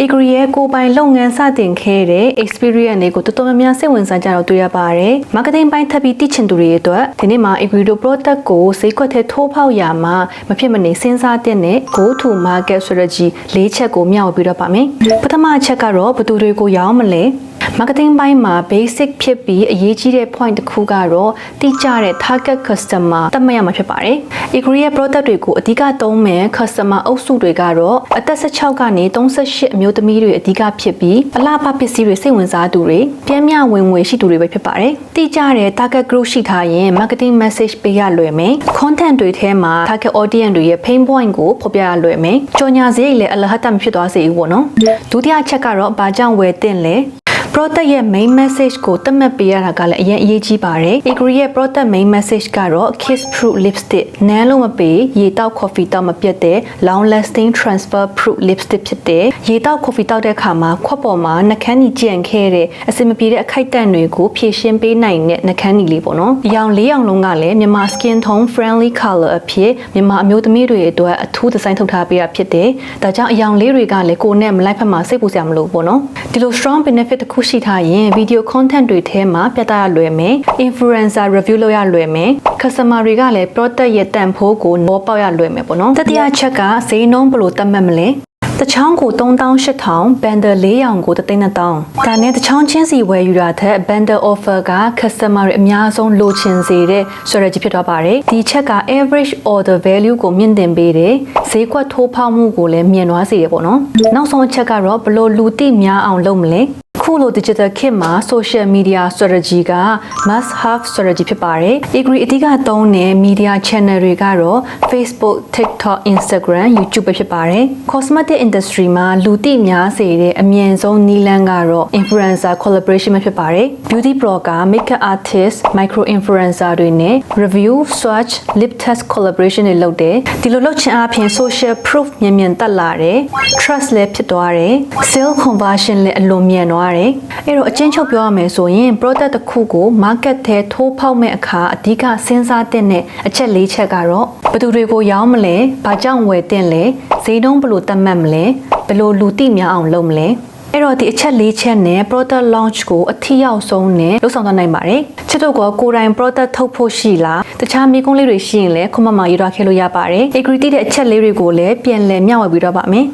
Agree ရဲ့ကိုပိုင်လုပ်ငန်းစတင်ခဲ့တဲ့ experience တွေကိုတော်တော်များများစိတ်ဝင်စားကြတော့တွေ့ရပါတယ်။ marketing ပိုင်းထပ်ပြီးသိချင်သူတွေအတွက်ဒီနေ့မှာ Agree product ကိုဈေးကွက်ထဲထိုးဖောက်ရမှာမဖြစ်မနေစဉ်းစားတဲ့ go to market strategy ၄ချက်ကိုမျှဝေပြီးတော့ပါမယ်။ပထမအချက်ကတော့ဘယ်သူတွေကိုရောင်းမလဲmarketing ဘိုင်းမှာ basic ဖြစ်ပြီးအရေးကြီးတဲ့ point တစ်ခုကတော့တိကျတဲ့ target customer သတ်မှတ်ရမှာဖြစ်ပါတယ်။ Agree ရဲ့ product တွေကိုအဓိကသုံးမဲ့ customer အုပ်စုတွေကတော့အသက်16ကနေ38အမျိုးသမီးတွေအဓိကဖြစ်ပြီးအလှပပစ္စည်းတွေစိတ်ဝင်စားသူတွေပြင်းပြဝင်ငွေရှိသူတွေပဲဖြစ်ပါတယ်။တိကျတဲ့ target group ရှိထားရင် marketing message ပေးရလွယ်မယ်။ content တွေထဲမှာ target audience တွေရဲ့ pain point ကိုဖော်ပြရလွယ်မယ်။ကြော်ညာစရိတ်လည်းအလဟတ်တမဖြစ်သွားစေဘူးပေါ့နော်။ဒုတိယချက်ကတော့ဘာကြောင့်ဝယ်သင့်လဲ product ရဲ့ main message ကိုသတ်မှတ်ပေးရတာကလည်းအရင်အရေးကြီးပါတယ်။ Agree ရဲ့ product main message ကတော့ kiss proof lipstick နန်းလုံးမပေးရေတောက် coffee တောက်မပြတ်တဲ့ long lasting transfer proof lipstick ဖြစ်တဲ့ရေတောက် coffee တောက်တဲ့အခါမှာခွက်ပေါ်မှာနှာခမ်းနီကျန်ခဲ့တဲ့အစင်မပြေတဲ့အခိုက်အတန့်တွေကိုဖြည့်ရှင်းပေးနိုင်တဲ့နှာခမ်းနီလေးပေါ့နော်။အရောင်၄ရောင်လုံးကလည်းမြန်မာ skin tone friendly color အဖြစ်မြန်မာအမျိုးသမီးတွေအတွက်အထူးဒီဇိုင်းထုတ်ထားပေးတာဖြစ်တယ်။ဒါကြောင့်အရောင်လေးတွေကလည်းကိုယ်နဲ့မလိုက်ဖက်မှာစိတ်ပူစရာမလိုဘူးပေါ့နော်။ဒီလို strong benefit တစ်ခုရှိထားရင် video content တွေထဲမှာပြသရလွယ်မယ် influencer review လုပ်ရလွယ်မယ် customer တွေကလည်း product ရဲ့တန်ဖိုးကိုနောပေါက်ရလွယ်မယ်ပေါ့နော်တတိယချက်ကဈေးနှုန်းဘယ်လိုသတ်မှတ်မလဲတချောင်းကို3800 bundle 4ရောင်ကို3,000ဒါနဲ့တချောင်းချင်းစီဝယ်ယူတာထက် bundle offer က customer တွေအများဆုံးလိုချင်စေတဲ့ strategy ဖြစ်သွားပါတယ်ဒီချက်က average order value ကိုမြင့်တင်ပေးတယ်ဈေးကွက်ထိုးဖောက်မှုကိုလည်းမြင့်သွားစေတယ်ပေါ့နော်နောက်ဆုံးအချက်ကတော့ဘယ်လိုလူသိများအောင်လုပ်မလဲခုလို digital ခေတ်မှာ social media strategy က must have strategy ဖြစ်ပါတယ်။ Agree အဓိကသုံးတဲ့ media channel တွေကတော့ Facebook, TikTok, Instagram, YouTube ပဲဖြစ်ပါတယ်။ Cosmetic industry မှာလူသိများစေတဲ့အမြင့်ဆုံးနည်းလမ်းကတော့ influencer collaboration ပဲဖြစ်ပါတယ်။ Beauty blogger, makeup artist, micro influencer တွေနဲ့ review, search, lip test collaboration တွေလုပ်တယ်။ဒီလိုလုပ်ခြင်းအပြင် social proof မြန်တက်လာတယ်။ trust လည်းဖြစ်သွားတယ်။ sale conversion လည်းအလွန်မြန်သွားတယ်အဲ့တော့အချင်းချုပ်ပြောရမယ်ဆိုရင် product တစ်ခုကို market ထဲထိုးဖောက်မဲ့အခါအဓိကစဉ်းစားတဲ့အချက်၄ချက်ကတော့ဘယ်သူတွေကိုရောင်းမလဲဘာကြောင့်ဝယ်သင့်လဲဈေးနှုန်းဘယ်လိုသတ်မှတ်မလဲဘယ်လိုလူသိများအောင်လုပ်မလဲအဲ့တော့ဒီအချက်၄ချက်နဲ့ product launch ကိုအထီးရောက်ဆုံးနဲ့လုပ်ဆောင်သွားနိုင်ပါတယ်ချစ်တို့ကကိုယ်တိုင် product ထုတ်ဖို့ရှိလားတခြားမိကုန်းလေးတွေရှိရင်လည်း comment မှာရေးထားခဲ့လို့ရပါတယ် Agree တဲ့အချက်လေးတွေကိုလည်းပြန်လည်မျှဝေပြီးတော့ပါမယ်